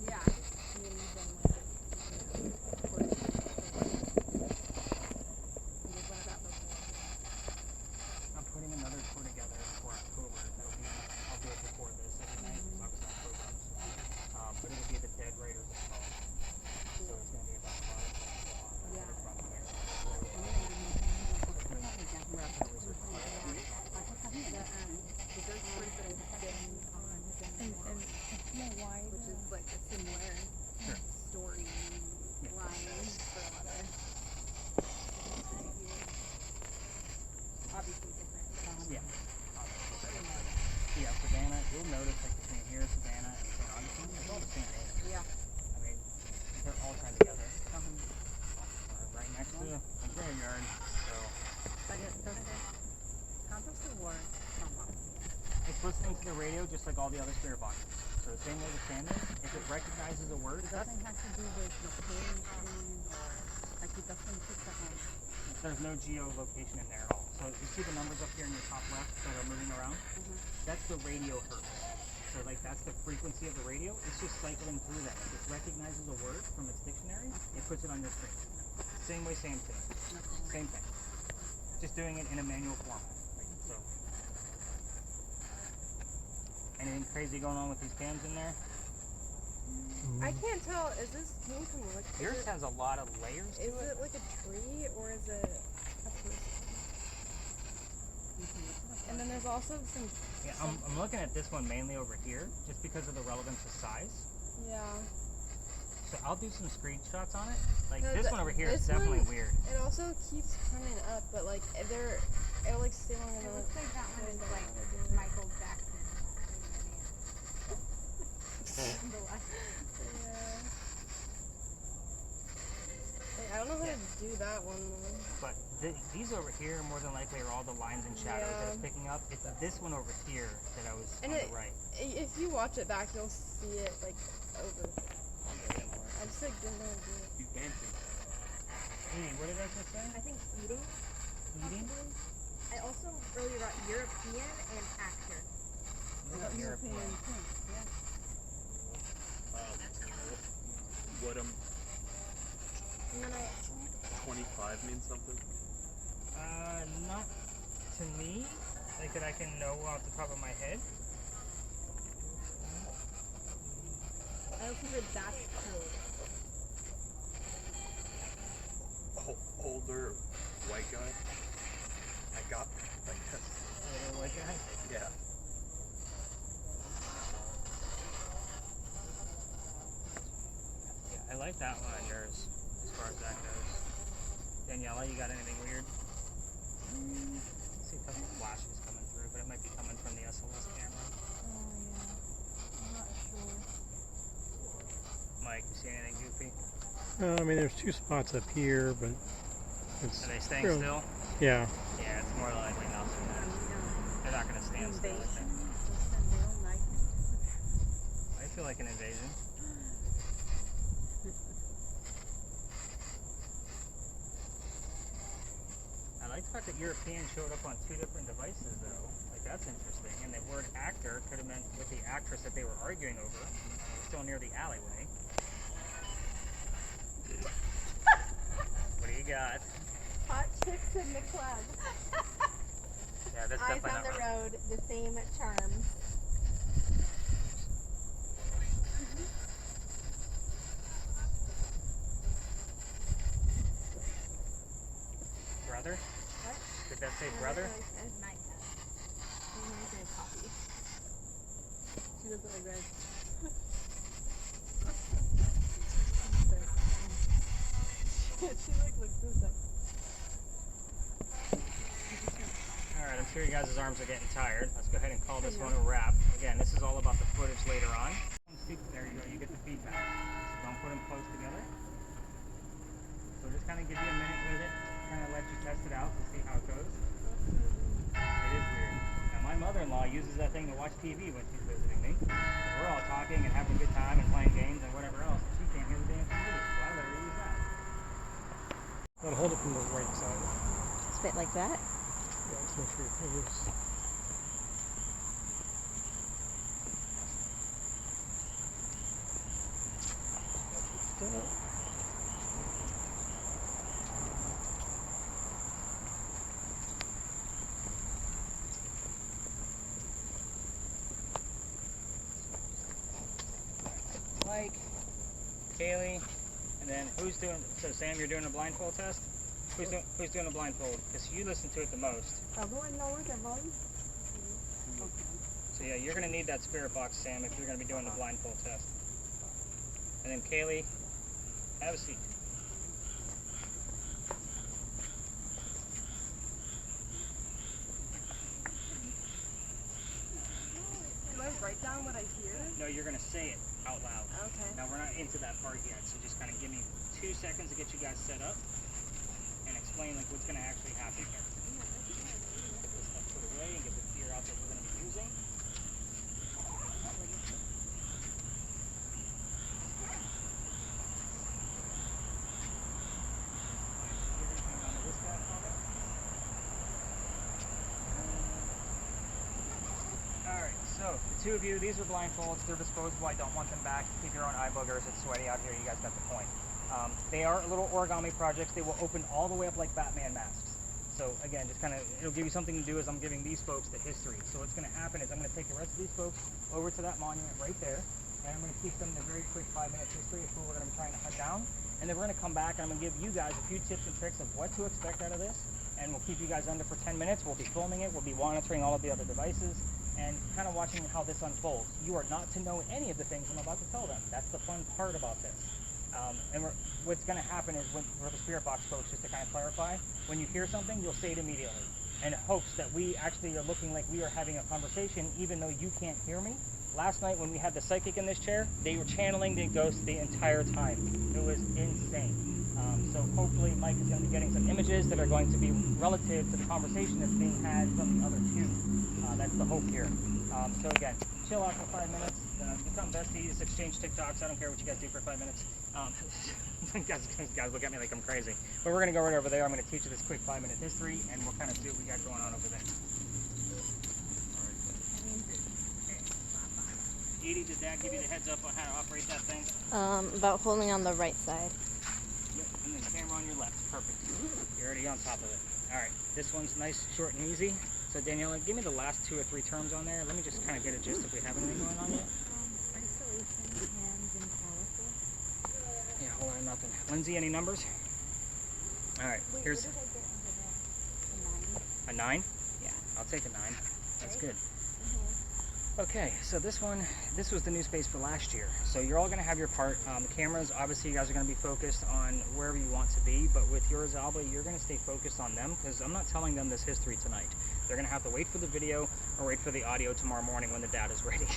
Yeah. I'm putting another tour together for October. I'll do it before this every night. Obviously October. But it'll be the Dead Raiders of Fall. So it's going to be about Which is like a similar story line for a lot of obviously different. Yeah, Savannah, you'll notice between here, Savannah, and St. Augustine, they're all the same age. Yeah. I mean, they're all tied together. Right next to the graveyard. So But it doesn't compost or it's listening to the radio just like all the other spirit boxes. So the same way the fan is, if it recognizes a word, it doesn't have to do with location or like it doesn't pick up on. there's no geolocation in there at all. So you see the numbers up here in your top left that are moving around? That's the radio hertz. So that's the frequency of the radio. It's just cycling through that. If it recognizes a word from its dictionary, it puts it on your screen. Same way, same thing. Same thing. Just doing it in a manual format. So anything crazy going on with these cams in there? I can't tell. Is this came from like? Yours has a lot of layers to Is it. it like a tree or is it a person? And then there's also some. Yeah, I'm looking at this one mainly over here, just because of the relevance of size. Yeah. So I'll do some screenshots on it. Like 'Cause this one over here is this definitely one, weird. It also keeps coming up, but like it'll like stay long It enough. looks like that one is and like it'll do it. Michael Jackson. The last- Yeah. Like, I don't know how to do that one though. But these over here more than likely are all the lines and shadows that it's Yeah. picking up. It's this one over here that I was And on it- the right. If you watch it back, you'll see it like over. I just like didn't know how to do it. He's dancing. Hey, what did I just say? I think eating. Eating? I also earlier got European and actor. What about European? What And then I 25 means something? Not to me. Like that I can know off the top of my head. also heard that's code. Older white guy. I got, I guess. Little white guy. Yeah. Yeah, I like that one on yours as far as that goes. Daniela, you got anything weird? See a couple of flashes coming through, but it might be coming from the SLS camera. Oh yeah. I'm not sure. Mike, you see anything goofy? I mean, there's two spots up here, but it's. Are they staying real- still? Yeah. Yeah, it's more likely nothing. They're not going to stand still, I think. I feel like an invasion. I like the fact that European showed up on two different devices, though. Like, that's interesting. And the word actor could have meant with the actress that they were arguing over. Still near the alleyway. What do you got? Hot chicks in the club. Yeah, that's Eyes definitely on not the right. road, the same charms. Brother? What? Did that say brother? It's MICAHEL. I'm gonna copy. She does it like this. She like looks this up. Alright, I'm sure you guys' arms are getting tired. Let's go ahead and call this one a wrap. Again, this is all about the footage later on. There you go, you get the feedback. So don't put them close together. So just kind of give you a minute with it, kind of let you test it out to see how it goes. It is weird. Now my mother-in-law uses that thing to watch TV when she's visiting me. We're all talking and having a good time and playing games and whatever else. She can't hear the damn TV, so I let her use that. Gotta hold it from the right side. Spit like that. Yeah, just make sure your fingers. Mike, Kaylee, and then who's doing? So Sam, you're doing a blindfold test. Who's doing a blindfold? Because you listen to it the most. So yeah, you're gonna need that spirit box, Sam, if you're gonna be doing the blindfold test. And then Kaylee, have a seat. Do I write down what I hear? No, you're gonna say it out loud. Okay. Now we're not into that part yet, so just kind of give me 2 seconds to get you guys set up and explain like what's gonna actually happen here. Get this stuff put away and get the gear out that we're gonna be using. Alright, so the two of you, these are blindfolds. They're disposable. I don't want them back. Keep your own eye boogers. It's sweaty out here. You guys got the point. They are little origami projects. They will open all the way up like Batman masks. So again, just kind of, it'll give you something to do as I'm giving these folks the history. So what's going to happen is I'm going to take the rest of these folks over to that monument right there. And I'm going to teach them the very quick 5-minute history of who we're going to be trying to hunt down. And then we're going to come back and I'm going to give you guys a few tips and tricks of what to expect out of this. and we'll keep you guys under for 10 minutes. We'll be filming it. We'll be monitoring all of the other devices and kind of watching how this unfolds. You are not to know any of the things I'm about to tell them. That's the fun part about this. What's going to happen is, for the spirit box folks, just to kind of clarify, when you hear something, you'll say it immediately, in hopes that we actually are looking like we are having a conversation, even though you can't hear me. Last night when we had the psychic in this chair, they were channeling the ghost the entire time. It was insane. So hopefully Mike is going to be getting some images that are going to be relative to the conversation that's being had from the other two. That's the hope here. So again, chill out for 5 minutes, become besties, exchange TikToks. I don't care what you guys do for 5 minutes. Guys look at me like I'm crazy. But we're going to go right over there. I'm going to teach you this quick 5-minute history, and we'll kind of see what we got going on over there. Edie, did Dad give you the heads up on how to operate that thing? About holding on the right side. Yep, and then camera on your left. Perfect. You're already on top of it. All right, this one's nice, short, and easy. So Daniela, give me the last 2 or 3 terms on there. Let me just kind of get a gist if we have anything going on yet. Isolation, hands, and powerful. Yeah, hold on, nothing. Lindsay, any numbers? All right, Wait, here's what did I get? A 9? a 9. Yeah. I'll take a 9. That's Okay. good. Okay, so this was the new space for last year. So you're all going to have your part. The cameras, obviously, you guys are going to be focused on wherever you want to be. But with yours, Alba, you're going to stay focused on them, because I'm not telling them this history tonight. They're going to have to wait for the video or wait for the audio tomorrow morning when the data's ready.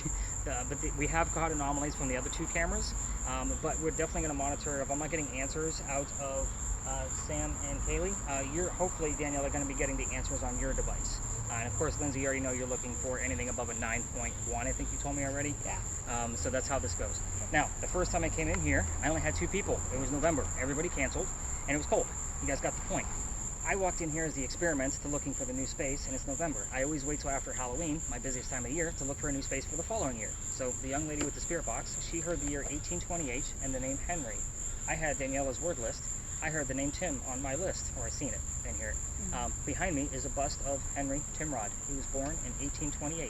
We have caught anomalies from the other 2 cameras, but we're definitely going to monitor. If I'm not getting answers out of Sam and Kaylee, you're hopefully, Danielle, are going to be getting the answers on your device. And of course, Lindsay, you already know you're looking for anything above a 9.1, I think you told me already. Yeah. So that's how this goes. Now, the first time I came in here, I only had 2 people. It was November. Everybody canceled, and it was cold. You guys got the point. I walked in here as the experiment to looking for the new space, and it's November. I always wait till after Halloween, my busiest time of year, to look for a new space for the following year. So the young lady with the spirit box, she heard the year 1828 and the name Henry. I had Daniela's word list. I heard the name Tim on my list, or I seen it in here. Behind me is a bust of Henry Timrod. He was born in 1828.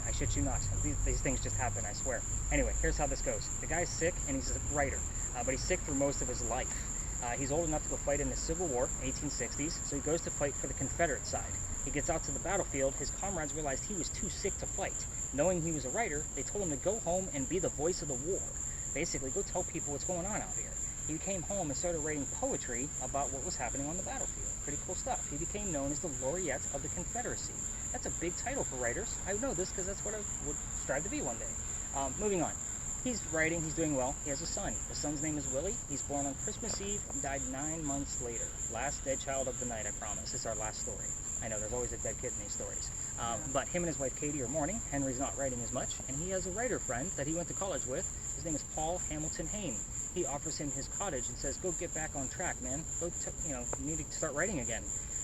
I shit you not. These things just happen, I swear. Anyway, here's how this goes. The guy's sick, and he's a writer, but he's sick through most of his life. He's old enough to go fight in the Civil War, 1860s, so he goes to fight for the Confederate side. He gets out to the battlefield. His comrades realized he was too sick to fight. Knowing he was a writer, they told him to go home and be the voice of the war. Basically, go tell people what's going on out here. He came home and started writing poetry about what was happening on the battlefield. Pretty cool stuff. He became known as the laureate of the Confederacy. That's a big title for writers. I know this because that's what I would strive to be one day. Moving on. He's writing, he's doing well. He has a son. The son's name is Willie. He's born on Christmas Eve and died 9 months later. Last dead child of the night, I promise. It's our last story. I know, there's always a dead kid in these stories. But him and his wife Katie are mourning. Henry's not writing as much, and he has a writer friend that he went to college with. His name is Paul Hamilton Hayne. He offers him his cottage and says, go get back on track, man. Go, you need to start writing again.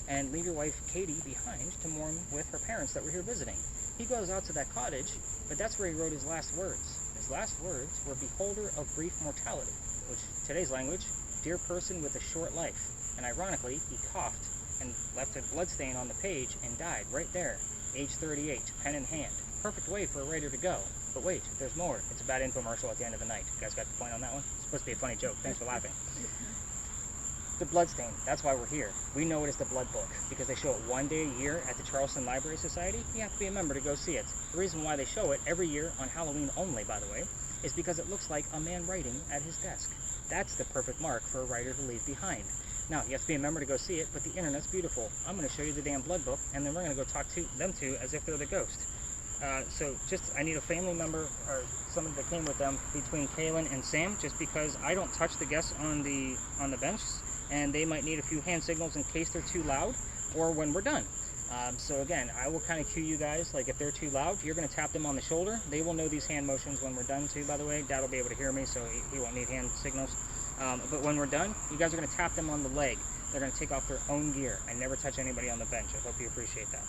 And leave your wife Katie behind to mourn with her parents that were here visiting. He goes out to that cottage, but that's where he wrote his last words. His last words were, beholder of brief mortality, which today's language, dear person with a short life. And ironically, he coughed and left a bloodstain on the page and died right there, age 38, pen in hand. Perfect way for a writer to go. But wait, there's more. It's a bad infomercial at the end of the night. You guys got the point on that one? It's supposed to be a funny joke. Thanks for laughing. The bloodstain. That's why we're here. We know it as the Blood Book because they show it one day a year at the Charleston Library Society. You have to be a member to go see it. The reason why they show it every year on Halloween only, by the way, is because it looks like a man writing at his desk. That's the perfect mark for a writer to leave behind. Now, you have to be a member to go see it, but the internet's beautiful. I'm going to show you the damn Blood Book, and then we're going to go talk to them two as if they're the ghost. I need a family member or someone that came with them between Kaylin and Sam, just because I don't touch the guests on the bench, and they might need a few hand signals in case they're too loud or when we're done. So again, I will kind of cue you guys, like if they're too loud, you're going to tap them on the shoulder. They will know these hand motions when we're done too, by the way. Dad will be able to hear me, so he won't need hand signals. But when we're done, you guys are going to tap them on the leg. They're going to take off their own gear. I never touch anybody on the bench. I hope you appreciate that.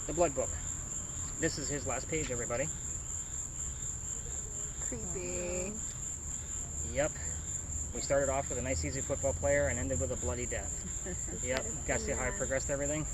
The Blood Book. This is his last page, everybody. Creepy. Yep. We started off with a nice, easy football player and ended with a bloody death. Yep. Guys, see how I progressed everything?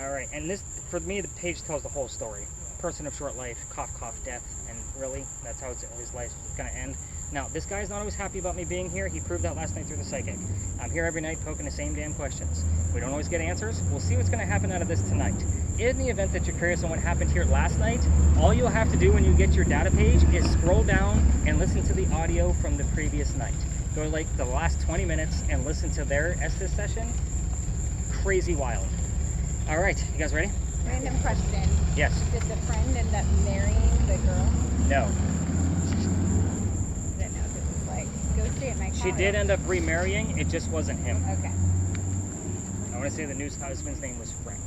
All right. And this, for me, the page tells the whole story. Person of short life, cough, cough, death, and really, that's how his life's going to end. Now, this guy's not always happy about me being here. He proved that last night through the psychic. I'm here every night poking the same damn questions. We don't always get answers. We'll see what's going to happen out of this tonight. In the event that you're curious on what happened here last night, all you'll have to do when you get your data page is scroll down and listen to the audio from the previous night. Go to like the last 20 minutes and listen to their Estes session. Crazy wild. All right, you guys ready? Random question. Yes. Did the friend end up marrying the girl? No. I didn't know if it was like, go stay at my She did end up remarrying. It just wasn't him. Okay. I want to say the new husband's name was Frank,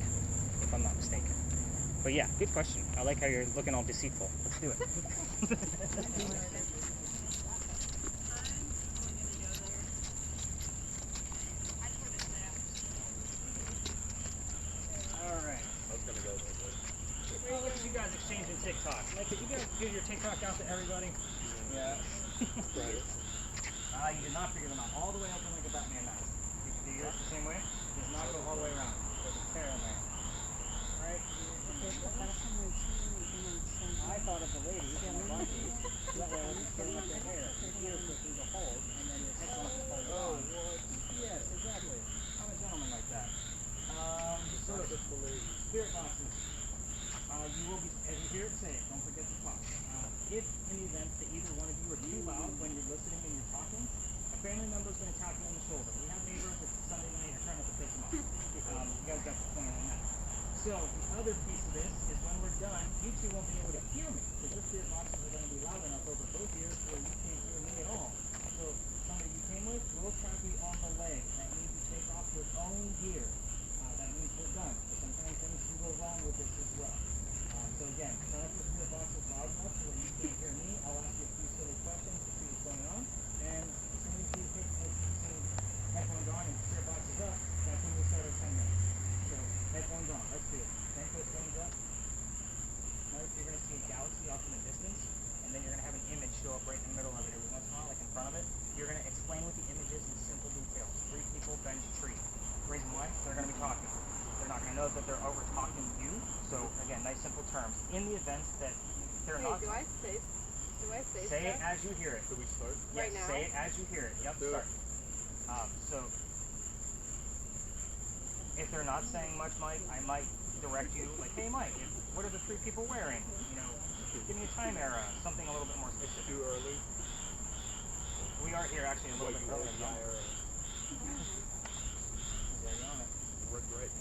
if I'm not mistaken. But yeah, good question. I like how you're looking all deceitful. Let's do it. All right. I was gonna go there. Well, what did you guys exchange in TikTok? Like, did you guys give your TikTok out to everybody? Yeah. Right. You did not figure them out all the way up in like a Batman mask. Did you do yours the same way? Does not go all the way around. There's a tear in there. Right? I thought of the ladies in the buggy. That way I wasn't filling up their hair. The ears go through the hole, and then your head wants to hold on. Yes, exactly. I'm a gentleman like that. So, spirit boxes. You will be, as you hear it say, don't forget to talk. If in the event that either one of you are too loud when you're listening and you're talking, a family member is going to tap you on the shoulder. We have neighbors, it's Sunday night, I try not to piss them off. You guys got the point on that. So the other piece of this is when we're done, you two won't be able to hear me because your spirit boxes are going to be loud enough over both ears where you can't hear me at all. So somebody you came with will tap you on the leg. That means you take off your own gear. That means we're done. But sometimes things can go wrong with this as well. So again, turn up your spirit boxes loud enough so that you can't hear me. I'll ask you a few silly questions to see what's going on. And as soon as you take headphones on and spirit boxes up, that's when we start our 10 minutes. So headphones on, let's do it. 10 foot thumbs up. Notice you're going to see a galaxy off in the distance, and then you're going to have an image show up right in the middle of it every once in a while, like in front of it. You're going to explain what the image is in simple details. 3 people, bench, tree. Reason why? They're going to be talking. They're not going to know that they're over talking you. So again, nice simple terms. In the event that they're not, Do I say say it stuff? as you hear it. Should we start? Yes, Right now? say it as you hear it. Yep, Do it. start. So if they're not saying much, Mike, I might direct you like, hey, Mike, what are the 3 people wearing? You know, give me a time era, something a little bit more specific. Too early? We are here actually a little bit earlier. Yeah, There you on it. Worked right.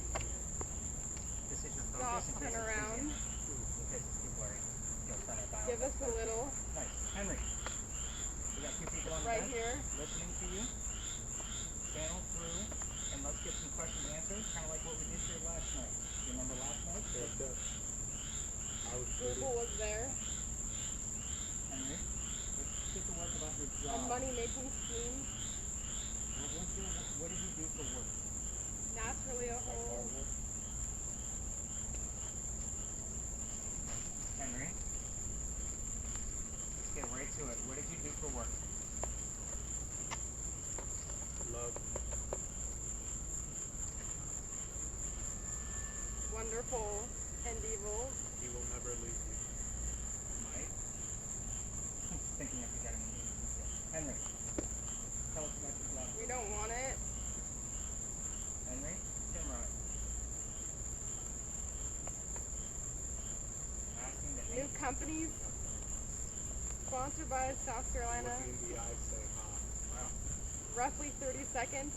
This is your Stop, focus. In turn case it's around. busy. In case it's too blurry. You'll turn it down. Give us a little Nice. Henry, we got 2 people on the right bench here. listening to you. Channel through, and let's get some questions answered, kind of like what we did here last night. You remember last night? I was Google was there. Henry, let's get to work about your A job. money-making scheme. What did you do for work? Naturally a whole. Henry, let's get right to it. What did you do for work? love. Wonderful and evil. He will never leave me. Mike? Thinking if you got any details. Henry, tell us about your job. We don't want it. Henry, Timrod. Asking that New companies sponsored by South Carolina. Look me in the eye, say hi. Wow. Roughly 30 seconds.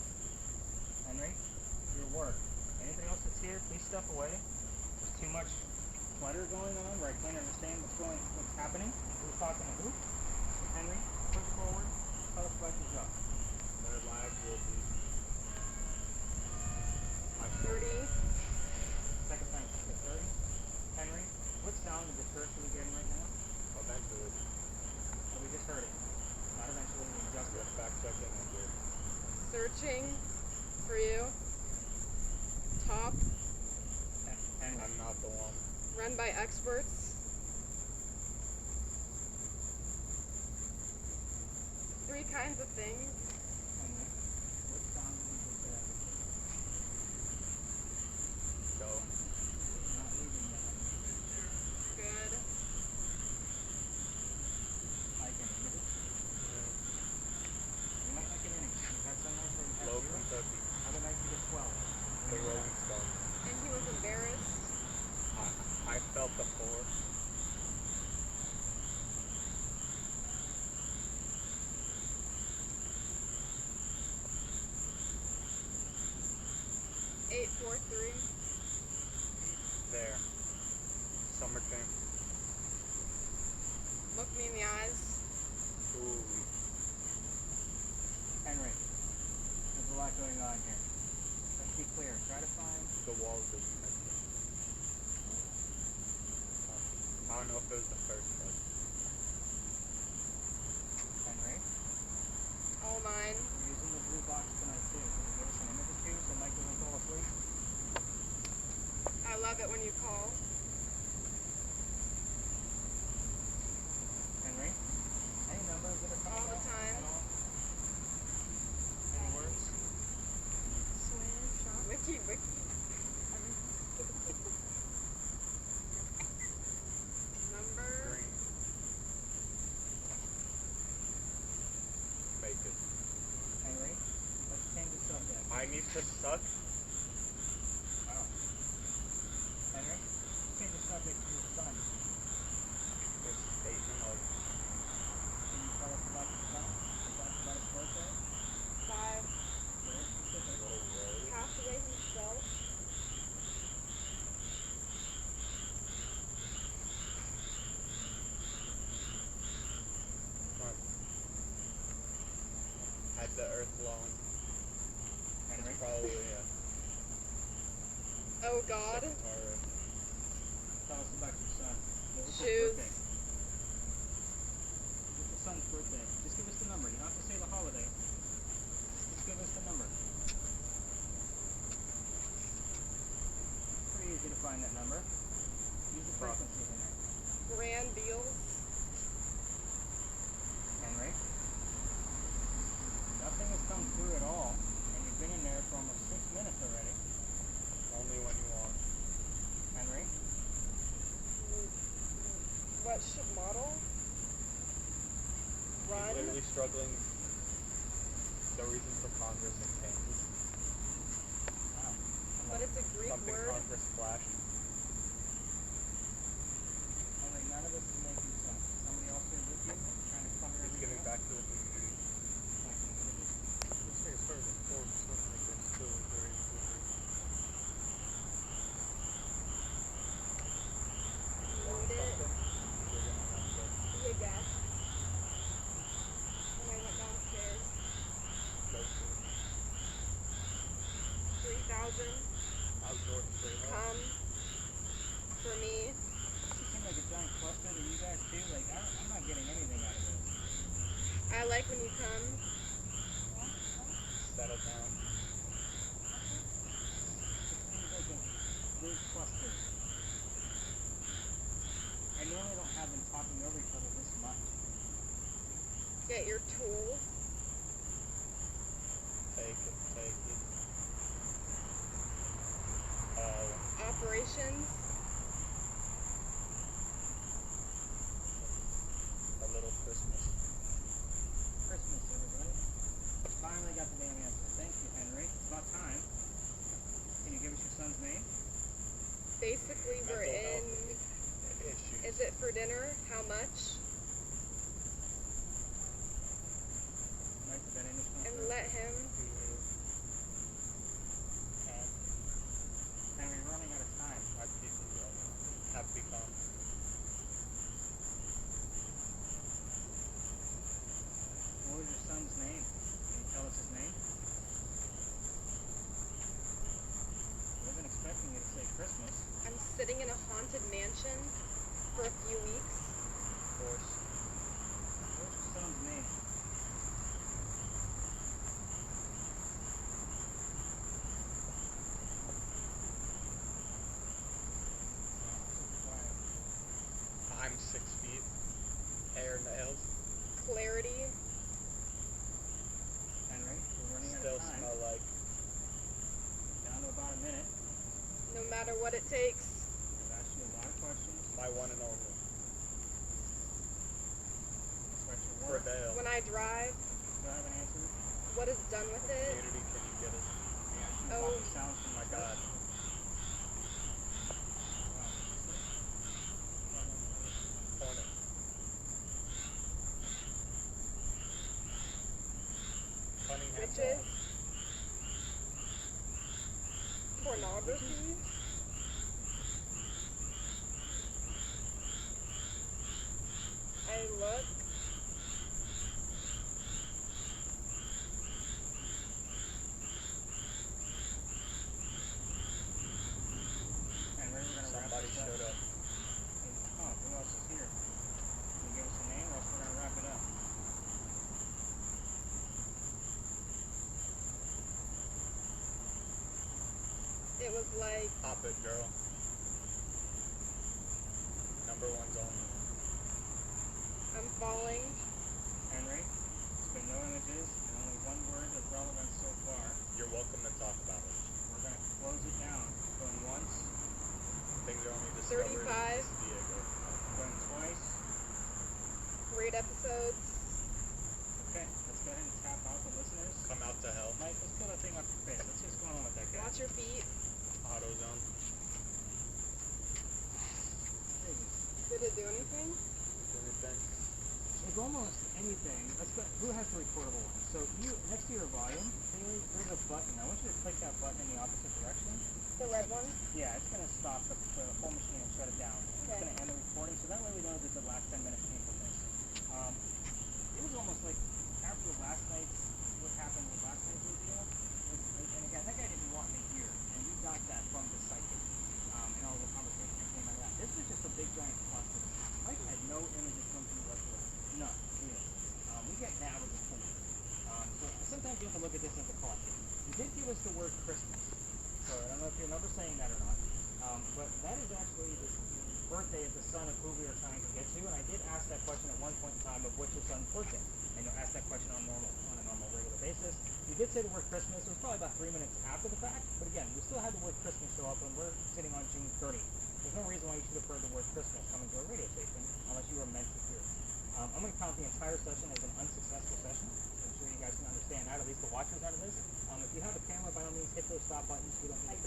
Henry, your work. Anybody else that's here, please step away. There's too much clutter going on where I can't understand what's happening. Who's talking to who? Henry, push forward. Tell us about your job. Their lives will be my 30. Second time, 30. Henry, what sound of the church are we getting right now? eventually. Oh, we just heard it. Not eventually, we just heard Just fact checking and good. Searching for you. Top. it. Henry, I'm not the one. Run by experts. 3 kinds of things. Henry, what sound did we just hear? Go. Not leaving yet. Good. I can hear it. 843. There. Summer camp. Look me in the eyes. Ooh. Henry, there's a lot going on here. Let's be clear. Try to find. The walls that you mentioned. I don't know if it was the first one. Henry, All mine. we're using the blue box tonight too. Can you give us an image or two so Mike doesn't fall asleep? I love it when you call. Henry, any numbers that are coming All the out time. at all? Any words? Wiki, wiki. Number. Green. Make it. Henry, let's change the subject. I need to suck. Oh. Henry, let's change the subject to your son. This statement of Can you tell us about your son? Tell us about his birthday? 5. Very specific. little rose. Passed away himself. Had the earth long. Henry, Probably Oh God. Sagittarius. tell us about your son. What was his Shoes. birthday? What's your son's birthday? Just give us the number. You don't have to say the holiday. Just give us the number. Pretty easy to find that number. Use the frequency in there. Grand Beals. Henry, nothing has come through at all, and you've been in there for almost 6 minutes already. Only when you want. Henry, What should model? I'm Run. literally struggling. The reason for Congress in Kansas. wow. But it's a Greek Something word. Congress flashed. Henry, none of this is making sense. Somebody else here with you, trying to cover It's everything giving up? back to the community. Let's say it's sort of a form, something like that's still very important. Need it. We're gonna have to Be a guest. When I went downstairs. go to 3,000. outdoor straight home. Come. For me. It seems like a giant cluster to you guys too. Like I'm not getting anything out of this. I like when you come. Settle down. It seems like a big cluster. I normally don't have them talking over each other this much. Get your tools. Take it, take it. Operations. A little Christmas. Christmas, everybody. Finally got the damn answer. Thank you, Henry. It's about time. Can you give us your son's name? Basically, we're Mental in. health issues. Is it for dinner? How much? Mike, did that image come And through? let him. And Henry, we're running out of time. my people have become What was your son's name? Can you tell us his name? Wasn't expecting you to say Christmas. I'm sitting in a haunted mansion for a few weeks. forced. What's your son's name? I'm 6 feet. Hair, nails. Clarity. Henry, we're running out Still of time. smell like Down to about a minute. No matter what it takes. I've asked you a lot of questions. my one and only. That's your For work. Dale. When I drive, Do I have an answer? what is done with it? Community, can you get us? I asked you Oh. about the sounds from Oh my God. Hornet. Cunningham Witches. Mall. Photography? I look. And we're gonna wrap Somebody this up. showed up. Oh, who else is here? Can you give us a name, or else we're gonna wrap it up. It was like, Pop it, girl. Number one's only. I'm falling. Henry, it's been no images and only one word of relevance so far. You're welcome to talk about it. We're gonna close it down. Going once, Things are only discovered 35. in Diego. going twice. Great episodes. Okay, let's go ahead and tap out the listeners. Come out to hell. Mike, let's pull that thing off your face. Let's see what's going on with that guy. Watch your feet. AutoZone. Did it do anything? Anything? It's almost anything. Let's go. Who has the recordable one? So you next to your volume, Haley, there's a button. I want you to click that button in the opposite direction. The red one? Yeah, it's gonna stop the whole machine and shut it down. It's Okay. gonna end the recording, so that way we know that the last 10 minutes came from this. It was almost like after last night's, what happened with last night's video, and again, that guy didn't want me here, and we got that from the psychic, and all the conversation that came out of that. This was just a big giant cluster. Mike had no images from me whatsoever. None. Zero. We get an average of 4. So sometimes you have to look at this as a collective. You did give us the word Christmas. So I don't know if you remember saying that or not, but that is actually the birthday of the son of who we are trying to get to, and I did ask that question at one point in time of what's your son's birthday, and you'll ask that question on a normal regular basis. You did say the word Christmas. It was probably about 3 minutes after the fact, but again, we still had the word Christmas show up when we're sitting on June 30th. There's no reason why you should have heard the word Christmas coming to a radio station unless you were meant to hear it. I'm going to count the entire session as an unsuccessful session. I'm sure you guys can understand that, at least the watchers out of this. If you have a camera, by all means, hit those stop buttons. We don't need to